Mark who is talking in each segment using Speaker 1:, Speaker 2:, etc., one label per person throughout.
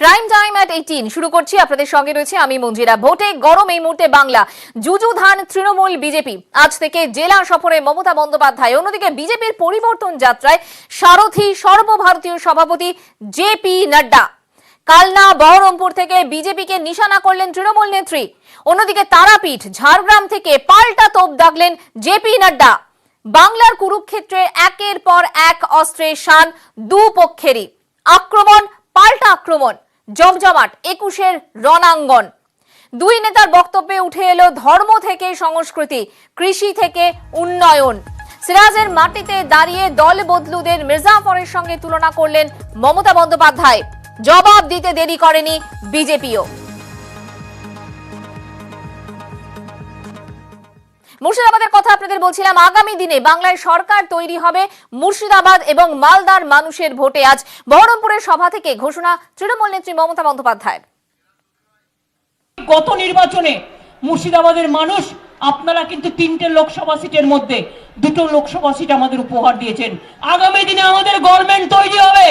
Speaker 1: Prime time এট 18 শুরু করছি। আপনাদের সঙ্গে রয়েছে আমি মঞ্জিরা। ভোটে গরম এই মুহূর্তে বাংলা, যুযুধান তৃণমূল বিজেপি। আজ থেকে জেলা সফরে মমতা বন্দ্যোপাধ্যায়। অন্যদিকে বিজেপির পরিবর্তন যাত্রায় সারথী সর্বভারতীয় সভাপতি জেপি নাড্ডা। কালনা বহরমপুর থেকে বিজেপিকে নিশানা করলেন তৃণমূল নেত্রী। অন্যদিকে তারাপীঠ ঝাড়গ্রাম থেকে পাল্টা তোপ দাগলেন জেপি নাড্ডা। বাংলার কুরুক্ষেত্রে একের পর এক অস্ত্রের শান দুপক্ষেরই। আক্রমণ পাল্টা আক্রমণ, জমজমাট 21-এর রণাঙ্গন। দুই নেতার বক্তব্যে উঠে এলো ধর্ম থেকে সংস্কৃতি, কৃষি থেকে উন্নয়ন। সিরাজের মাটিতে দাঁড়িয়ে দল বদলুদের মির্জাফরের সঙ্গে তুলনা করলেন মমতা বন্দ্যোপাধ্যায়। জবাব দিতে দেরি করেনি বিজেপিও। মুর্শিদাবাদের কথা আপনাদের বলছিলাম। আগামী দিনে বাংলায় সরকার তৈরি হবে মুর্শিদাবাদ এবং মালদার মানুষের ভোটে। আজ বহরমপুরের সভা থেকে ঘোষণা তৃণমূল নেত্রী মমতা বন্দ্যোপাধ্যায়।
Speaker 2: গত নির্বাচনে মুর্শিদাবাদের মানুষ আপনারা কিন্তু 3টে লোকসভা সিটের মধ্যে 2টো লোকসভা সিট আমাদের উপহার দিয়েছেন। আগামী দিনে আমাদের গভর্নমেন্ট তৈরি হবে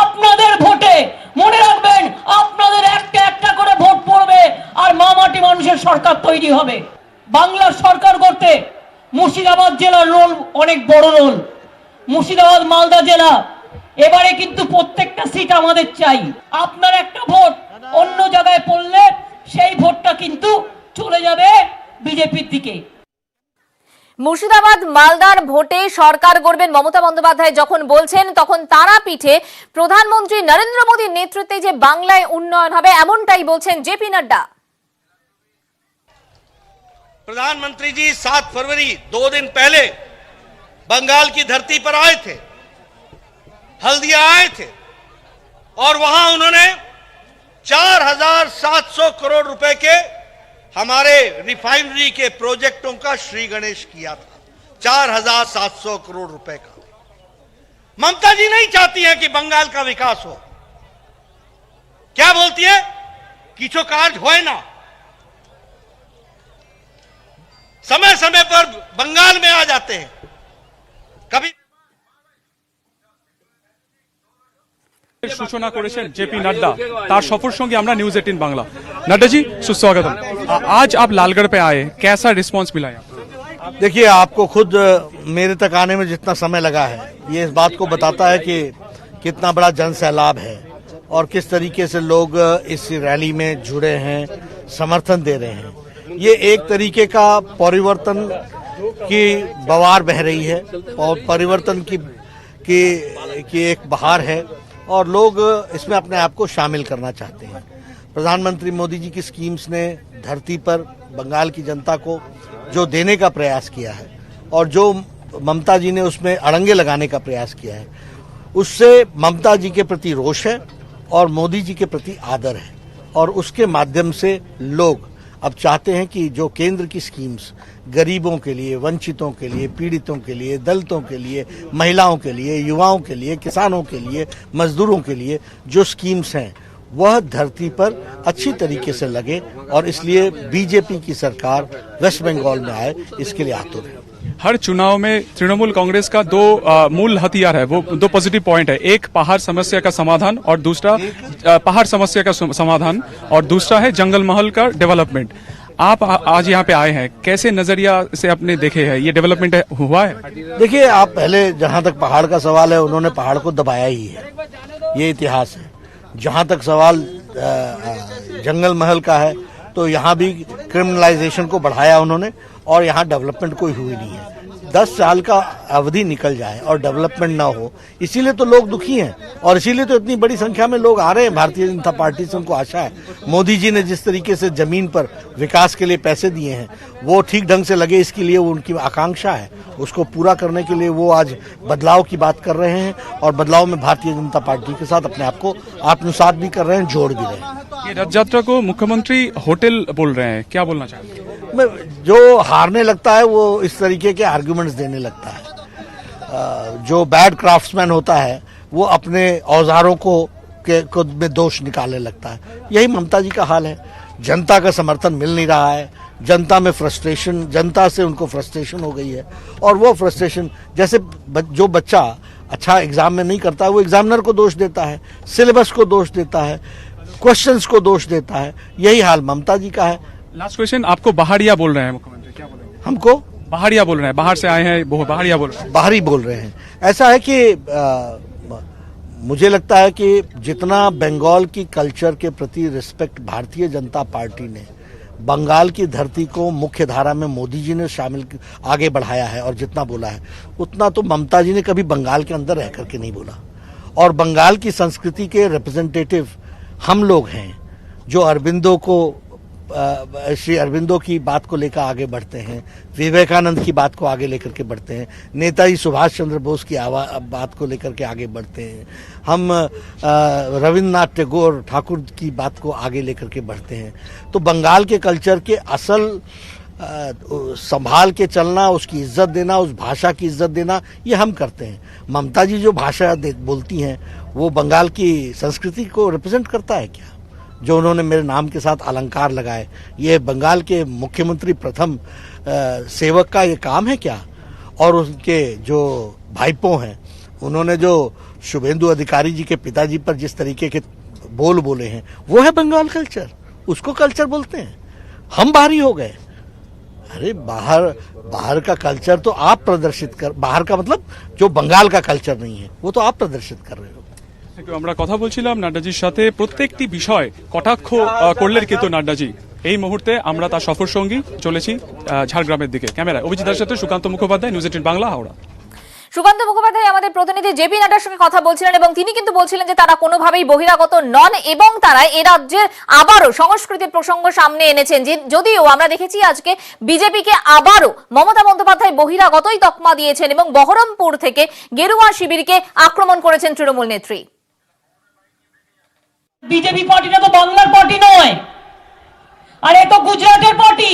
Speaker 2: আপনাদের ভোটে। মনে রাখবেন, আপনাদের একটা একটা করে ভোট পড়বে আর মামাটি মানুষের সরকার তৈরি হবে। বাংলার সরকার করতে মুর্শিদাবাদ জেলার রোল অনেক বড় রোল। মুর্শিদাবাদ মালদা জেলা এবারে কিন্তু প্রত্যেকটা সিট আমাদের চাই। আপনার একটা ভোট অন্য জায়গায় পড়লে সেই ভোটটা কিন্তু চলে যাবে বিজেপির দিকে।
Speaker 1: মুর্শিদাবাদ মালদার ভোটে সরকার গড়বেন মমতা বন্দ্যোপাধ্যায় যখন বলছেন, তখন তারাপীঠে প্রধানমন্ত্রী নরেন্দ্র মোদীর নেতৃত্বে যে বাংলায় উন্নয়ন হবে এমনটাই বলছেন জেপি নাড্ডা।
Speaker 3: प्रधानमंत्री जी 7 फरवरी 2 दिन पहले बंगाल की धरती पर आए थे, हल्दिया आए थे और वहां उन्होंने 4700 करोड़ रुपए के हमारे रिफाइनरी के प्रोजेक्टों का श्री गणेश किया था। 4700 करोड़ रुपए का। ममता जी नहीं चाहती हैं कि बंगाल का विकास हो। क्या बोलती है? किछो कार्य होए ना। समय समय पर बंगाल में आ जाते हैं। कभी
Speaker 4: सूचना করেছেন জেপি নাড্ডা। তার সফর সঙ্গে আমরা নিউজ 18 বাংলা। नड्डा जी सुस्वागतम। आज आप लालगढ़ पे आए, कैसा रिस्पांस मिला है?
Speaker 3: देखिए, आपको खुद मेरे तक आने में जितना समय लगा है ये इस बात को बताता है कि कितना बड़ा जन सैलाब है और किस तरीके से लोग इस रैली में जुड़े हैं, समर्थन दे रहे हैं। ये एक तरीके का परिवर्तन की बवार बह रही है और परिवर्तन की एक बहार है और लोग इसमें अपने आप को शामिल करना चाहते हैं। प्रधानमंत्री मोदी जी की स्कीम्स ने धरती पर बंगाल की जनता को जो देने का प्रयास किया है और जो ममता जी ने उसमें अड़ंगे लगाने का प्रयास किया है, उससे ममता जी के प्रति रोष है और मोदी जी के प्रति आदर है। और उसके माध्यम से लोग अब चाहते हैं कि जो केंद्र की स्कीम्स गरीबों के लिए, वंचितों के लिए, पीड़ितों के लिए, दलितों के लिए, महिलाओं के लिए, युवाओं के लिए, किसानों के लिए, मजदूरों के लिए जो स्कीम्स हैं वह धरती पर अच्छी तरीके से लगे और इसलिए बीजेपी की सरकार वेस्ट बंगाल में आए, इसके लिए आतुर है।
Speaker 4: हर चुनाव में तृणमूल कांग्रेस का दो मूल हथियार है, वो दो पॉजिटिव पॉइंट है। एक पहाड़ समस्या का समाधान और दूसरा पहाड़ समस्या का समाधान और दूसरा है जंगल महल का डेवलपमेंट। आप आज यहाँ पे आए हैं, कैसे नजरिया से आपने देखे हैं ये डेवलपमेंट हुआ है?
Speaker 3: देखिए, आप पहले जहां तक पहाड़ का सवाल है, उन्होंने पहाड़ को दबाया ही है, ये इतिहास है। जहां तक सवाल जंगल महल का है तो यहाँ भी क्रिमिनलाइजेशन को बढ़ाया उन्होंने और यहाँ डेवलपमेंट कोई हुई नहीं है। 10 साल का अवधि निकल जाए और डेवलपमेंट ना हो, इसीलिए तो लोग दुखी हैं और इसीलिए तो इतनी बड़ी संख्या में लोग आ रहे हैं। भारतीय जनता पार्टी से उनको आशा है। मोदी जी ने जिस तरीके से जमीन पर विकास के लिए पैसे दिए हैं वो ठीक ढंग से लगे, इसके लिए वो उनकी आकांक्षा है। उसको पूरा करने के लिए वो आज बदलाव की बात कर रहे हैं और बदलाव में भारतीय जनता पार्टी के साथ अपने आप को आत्मसात भी कर रहे हैं, जोड़ भी रहे हैं।
Speaker 4: ये रथ यात्रा को मुख्यमंत्री होटल बोल रहे हैं, क्या बोलना चाहते हैं?
Speaker 3: जो हारने लगता है वो इस तरीके के आर्गुमेंट्स देने लगता है। जो बैड क्राफ्ट्समैन होता है वो अपने औजारों को में दोष निकालने लगता है। यही ममता जी का हाल है। जनता का समर्थन मिल नहीं रहा है, जनता में फ्रस्ट्रेशन, जनता से उनको फ्रस्ट्रेशन हो गई है और वो फ्रस्ट्रेशन, जैसे जो बच्चा अच्छा एग्जाम में नहीं करता है वो एग्जामिनर को दोष देता है, सिलेबस को दोष देता है, क्वेश्चंस को दोष देता है। यही हाल ममता जी का है।
Speaker 4: लास्ट क्वेश्चन, आपको बाहरिया बोल रहे हैं मुख्यमंत्री, क्या बोलेंगे?
Speaker 3: हमको
Speaker 4: बाहरिया बोल रहे हैं, बाहर से आए हैं, बाहरिया बोल रहे हैं।
Speaker 3: बाहरी बोल रहे हैं। ऐसा है कि मुझे लगता है कि जितना बंगाल की कल्चर के प्रति रिस्पेक्ट भारतीय जनता पार्टी ने बंगाल की धरती को मुख्य धारा में मोदी जी ने आगे बढ़ाया है और जितना बोला है, उतना तो ममता जी ने कभी बंगाल के अंदर रह करके नहीं बोला। और बंगाल की संस्कृति के रिप्रेजेंटेटिव हम लोग हैं जो अरबिंदो को श्री अरबिंदो की बात को लेकर आगे बढ़ते हैं, विवेकानंद की बात को आगे लेकर के बढ़ते हैं, नेताजी सुभाष चंद्र बोस की बात को लेकर के आगे बढ़ते हैं, हम रविन्द्रनाथ टैगोर ठाकुर की बात को आगे लेकर के बढ़ते हैं। तो बंगाल के कल्चर के असल संभाल के चलना, उसकी इज्जत देना, उस भाषा की इज्जत देना, ये हम करते हैं। ममता जी जो भाषा बोलती हैं वो बंगाल की संस्कृति को रिप्रेजेंट करता है क्या? जो उन्होंने मेरे नाम के साथ अलंकार लगाए, ये बंगाल के मुख्यमंत्री प्रथम सेवक का ये काम है क्या? और उनके जो भाईपो हैं, उन्होंने जो शुभेंदु अधिकारी जी के पिताजी पर जिस तरीके के बोले हैं, वो है बंगाल कल्चर, उसको कल्चर बोलते हैं। हम बाहरी हो गए। अरे बाहर का कल्चर तो आप प्रदर्शित कर, बाहर का मतलब जो बंगाल का कल्चर नहीं है वो तो आप प्रदर्शित कर रहे हो।
Speaker 4: আমরা কথা বলছিলাম নাড্ডাজির সাথে, প্রত্যেকটি বিষয় কটাক্ষ করলেন কিন্তু নাড্ডাজি। এই মুহূর্তে আমরা তার সফর সঙ্গী চলেছি ঝাড়গ্রামের দিকে। ক্যামেরায় অভিজিতার সাথে সুকান্ত মুখোপাধ্যায়, নিউজ 18 বাংলা, হাওড়া।
Speaker 1: সুকান্ত মুখোপাধ্যায় আমাদের প্রতিনিধি জেপি নাড্ডার সঙ্গে কথা বলছিলেন এবং তিনি কিন্তু বলছিলেন যে তারা কোনোভাবেই বহিরাগত নন এবং তারা এ রাজ্যের আবারও সংস্কৃতির প্রসঙ্গ সামনে এনেছেন। যদিও আমরা দেখেছি আজকে বিজেপিকে আবারও মমতা বন্দ্যোপাধ্যায় বহিরাগতই তকমা দিয়েছেন এবং বহরমপুর থেকে গেরুয়া শিবিরকে আক্রমণ করেছেন তৃণমূল নেত্রী।
Speaker 2: বিজেপি পার্টিটা তো বাংলার পার্টি নয়, আর এ তো গুজরাটের পার্টি,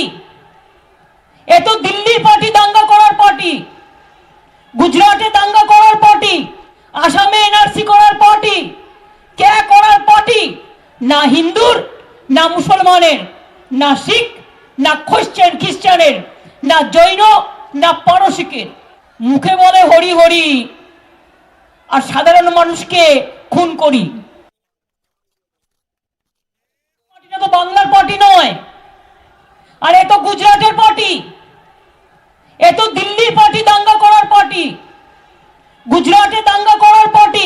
Speaker 2: এ তো দিল্লির পার্টি, দাঙ্গা করার পার্টি, গুজরাটে দাঙ্গা করার পার্টি, আসামে এনআরসি করার পার্টি, কে করার পার্টি? না হিন্দুর, না মুসলমানের, না শিখ, না খ্রিস্টানের, না জৈন, না পারসিকের। মুখে বলে হরি হরি আর সাধারণ মানুষকে খুন করি। তো বাংলার পার্টি নয়, আর এ তো গুজরাটের পার্টি, এ তো দিল্লির পার্টি, দাঙ্গা করার পার্টি, গুজরাটে দাঙ্গা করার পার্টি,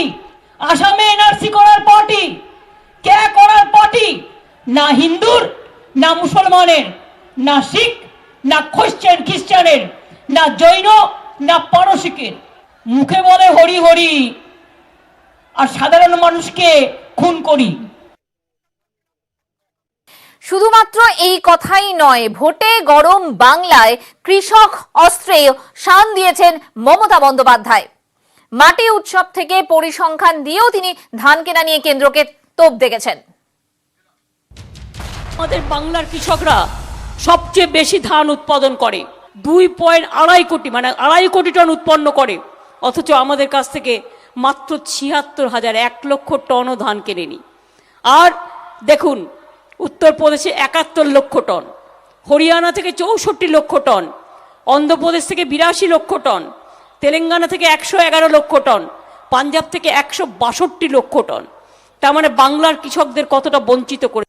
Speaker 2: আসামে এনআরসি করার পার্টি, কে করার পার্টি? না হিন্দুর, না মুসলমানের, না শিখ, না খ্রিস্টানের, না জৈন, না পারসিকের। মুখে বলে হরি হরি আর সাধারণ মানুষকে খুন করি।
Speaker 1: শুধুমাত্র এই কথাই নয়, ভোটে গরম বাংলায় কৃষক অস্ত্রে শান দিয়েছেন মমতা বন্দ্যোপাধ্যায়। মাটি উৎসব থেকে পরিসংখ্যান দিয়েও তিনি ধান কেনা নিয়ে কেন্দ্রকে তোপ দেখেছেন।
Speaker 2: আমাদের বাংলার কৃষকরা সবচেয়ে বেশি ধান উৎপাদন করে, 2.2 কোটি, মানে 2.5 কোটি টন উৎপন্ন করে, অথচ আমাদের কাছ থেকে মাত্র 76,000, 1 লক্ষ টনও ধান কেনেনি। আর দেখুন, উত্তরপ্রদেশে 71 লক্ষ টন, হরিয়ানা থেকে 64 লক্ষ টন, অন্ধ্রপ্রদেশ থেকে 82 লক্ষ টন, তেলেঙ্গানা থেকে 111 লক্ষ টন, পাঞ্জাব থেকে 162 লক্ষ টন। তার মানে বাংলার কৃষকদের কতটা বঞ্চিত করে।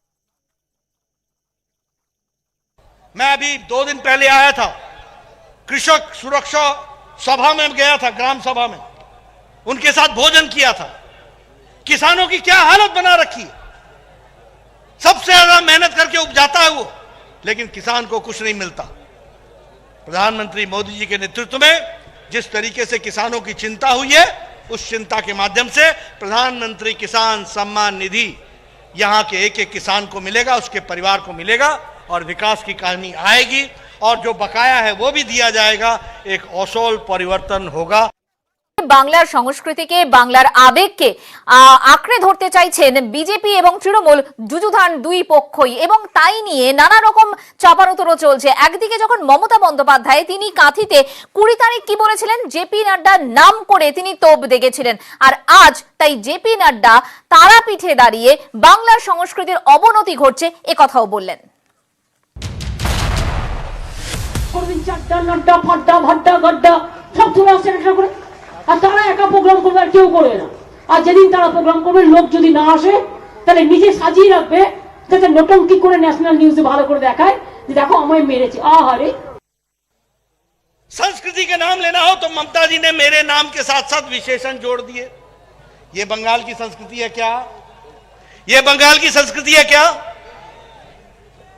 Speaker 3: मैं अभी 2 दिन पहले आया था, कृषक सुरक्षा सभा में गया था, ग्राम सभा में उनके साथ भोजन किया था। किसानों की क्या हालत बना रखी है, सबसे ज्यादा मेहनत करके उपजाता है वो, लेकिन किसान को कुछ नहीं मिलता। प्रधानमंत्री मोदी जी के नेतृत्व में जिस तरीके से किसानों की चिंता हुई है, उस चिंता के माध्यम से प्रधानमंत्री किसान सम्मान निधि यहां के एक एक किसान को मिलेगा, उसके परिवार को मिलेगा और विकास की कहानी आएगी और जो बकाया है वो भी दिया जाएगा। एक असोल परिवर्तन होगा।
Speaker 1: বাংলার সংস্কৃতিকে, বাংলার আবেগকে আঁকড়ে ধরতে চাইছেন বিজেপি এবং তৃণমূল, যুযুধান দুই পক্ষই, এবং তাই নিয়ে নানা রকম চাপানোতরো চলছে। একদিকে যখন মমতা বন্দ্যোপাধ্যায় তিনি কাঁথিতে 20 তারিখ কি বলেছিলেন, জেপি নাড্ডার নাম করে তিনি তোপ দেখেছিলেন, আর আজ তাই জেপি নাড্ডা তারাপীঠে দাঁড়িয়ে বাংলার সংস্কৃতির অবনতি ঘটছে এ কথাও বললেন।
Speaker 2: চারটা নাড্ডা ফাড্ডা ভাড্ডা গাড্ডা সব চলে আসছে একটা করে, আর তারা একা প্রোগ্রাম করবে আর কেউ করবে না। আর যেদিন তারা প্রোগ্রাম করবে, লোক যদি না আসে তাহলে নিজে সাজিয়ে রাখবে, যাতে নোটঙ্কি করে ন্যাশনাল নিউজে ভালো করে দেখায় যে দেখো আমায় মেরেছে। আহারে,
Speaker 3: संस्कृति के नाम लेना हो तो ममता जी ने मेरे नाम के साथ साथ विशेषण जोड़ दिए। ये बंगाल की संस्कृति है क्या? ये बंगाल की संस्कृति है क्या?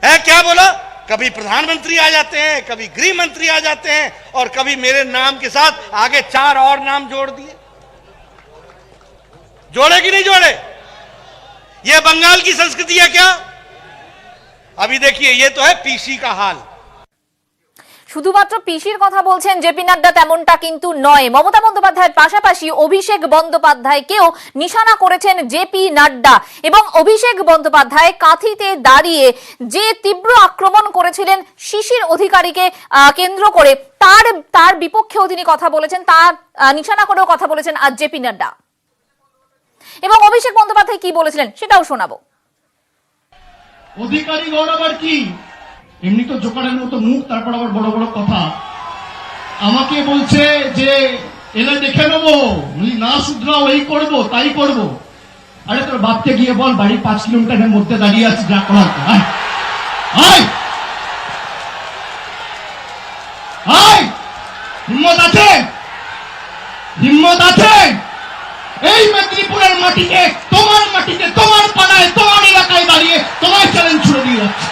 Speaker 3: है क्या बोला? कभी प्रधानमंत्री आ जाते हैं, कभी गृह मंत्री आ जाते हैं, और कभी मेरे नाम के साथ आगे 4 और नाम जोड़ दिए। जोड़े कि नहीं जोड़े? ये बंगाल की संस्कृति है क्या? अभी देखिए, ये तो है पीसी का हाल।
Speaker 1: শুধুমাত্র পিসির কথা বলছেন জেপি নাড্ডা তেমনটা কিন্তু নয়। মমতা বন্দ্যোপাধ্যায়ের পাশাপাশি অভিষেক বন্দ্যোপাধ্যায়কেও নিশানা করেছেন জেপি নাড্ডা, এবং অভিষেক বন্দ্যোপাধ্যায় কাঁথিতে দাঁড়িয়ে যে তীব্র আক্রমণ করেছিলেন শিশির অধিকারীকে কেন্দ্র করে, তার বিপক্ষেও তিনি কথা বলেছেন, তার নিশানা করেও কথা বলেছেন আজ জেপি নাড্ডা। এবং অভিষেক বন্দ্যোপাধ্যায় কি বলেছিলেন সেটাও শোনাবো।
Speaker 5: অধিকারী গণ আবার কি, এমনি তো জোকারের মতো মুখ, তারপর আবার বড় বড় কথা। আমাকে বলছে যে এলে দেখে নেবো, না শুধরাও, এই করবো তাই করবো। আরে তোর বাপকে গিয়ে বল, বাড়ি 5 কিলোমিটারের মধ্যে দাঁড়িয়ে আছে, যা করার কর। হিম্মত আছে, হিম্মত আছে। এই মেদিনীপুরের মাটিতে, তোমার মাটিতে, তোমার পাড়ায়, তোমার এলাকায় দাঁড়িয়ে তোমার চ্যালেঞ্জ ছুড়ে দিয়ে যাচ্ছে।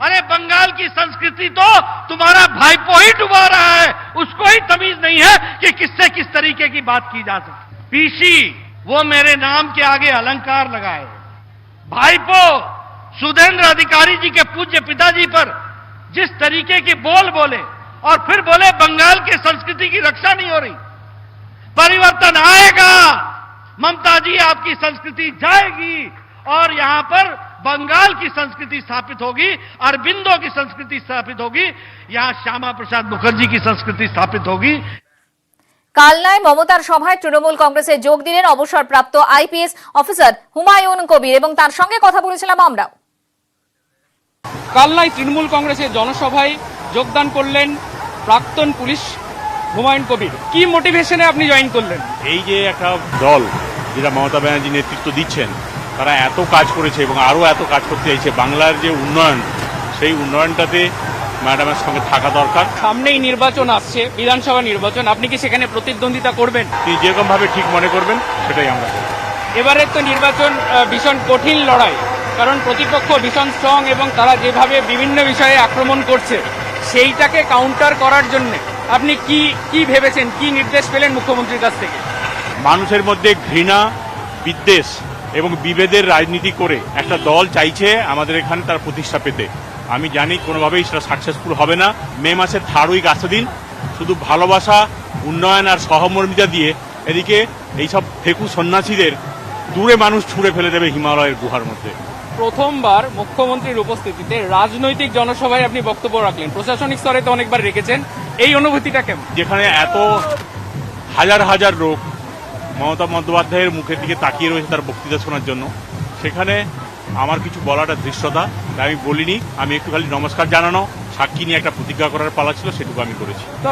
Speaker 6: अरे बंगाल की संस्कृति तो तुम्हारा भाईपो ही डुबा रहा है, उसको ही तमीज नहीं है कि किससे किस तरीके की बात की जा सकती। पीसी वो मेरे नाम के आगे अलंकार लगाए, भाईपो सुधेंद्र अधिकारी जी के पूज्य पिताजी पर जिस तरीके की बोल बोले, और फिर बोले बंगाल की संस्कृति की रक्षा नहीं हो रही। परिवर्तन आएगा, ममता जी आपकी संस्कृति जाएगी, और यहां पर बंगाल की संस्कृति स्थापित होगी, अरबिंदो की संस्कृति स्थापित होगी, यहां श्यामा प्रसाद मुखर्जी की संस्कृति स्थापित होगी।
Speaker 1: কালনায় মমতার সভায় তৃণমূল কংগ্রেসে যোগ দিলেন অবসরপ্রাপ্ত আইপিএস অফিসার হুমায়ুন কবির, এবং তার সঙ্গে কথা বলেছিলাম আমরা।
Speaker 7: কালনায় তৃণমূল কংগ্রেসের জনসভায় যোগদান করলেন প্রাক্তন পুলিশ হুমায়ুন কবির। কি মোটিভেশনে আপনি জয়েন করলেন?
Speaker 8: এই যে একটা দল যেটা মমতা ব্যানার্জি নেতৃত্ব দিচ্ছেন, তারা এত কাজ করেছে এবং আরও এত কাজ করতে চাইছে। বাংলার যে উন্নয়ন, সেই উন্নয়নটাতে ম্যাডামের সঙ্গে থাকা দরকার।
Speaker 7: সামনেই নির্বাচন আসছে, বিধানসভা নির্বাচন, আপনি কি সেখানে প্রতিদ্বন্দ্বিতা করবেন?
Speaker 8: তিনি যেরকমভাবে ঠিক মনে করবেন সেটাই আমরা করব।
Speaker 7: এবারের তো নির্বাচন ভীষণ কঠিন লড়াই, কারণ প্রতিপক্ষ ভীষণ স্ট্রং এবং তারা যেভাবে বিভিন্ন বিষয়ে আক্রমণ করছে, সেইটাকে কাউন্টার করার জন্য আপনি কি ভেবেছেন, কি নির্দেশ পেলেন মুখ্যমন্ত্রীর কাছ থেকে?
Speaker 8: মানুষের মধ্যে ঘৃণা, বিদ্বেষ এবং বিভেদের রাজনীতি করে একটা দল চাইছে আমাদের এখানে তার প্রতিষ্ঠা পেতে। আমি জানি কোনোভাবেই সেটা সাকসেসফুল হবে না। মে মাসের 3rd উইক আসতে দিন, শুধু ভালোবাসা, উন্নয়ন আর সহমর্মিতা দিয়ে এদিকে এইসব ফেকু সন্ন্যাসীদের দূরে মানুষ ছুঁড়ে ফেলে দেবে হিমালয়ের গুহার মধ্যে।
Speaker 7: প্রথমবার মুখ্যমন্ত্রীর উপস্থিতিতে রাজনৈতিক জনসভায় আপনি বক্তব্য রাখলেন, প্রশাসনিক স্তরে তো অনেকবার রেখেছেন, এই অনুভূতিটা কেমন?
Speaker 8: যেখানে এত হাজার হাজার লোক মমতা বন্দ্যোপাধ্যায়ের মুখের দিকে তাকিয়ে রয়েছে তার বক্তৃতা শোনার জন্য, সেখানে আমার কিছু বলাটা দৃশ্যতা, তাই আমি বলিনি। আমি একটু খালি নমস্কার জানানো, সাক্ষী নিয়ে একটা প্রতিজ্ঞা করার পালা ছিল, সেটুকু আমি করেছি।
Speaker 7: তো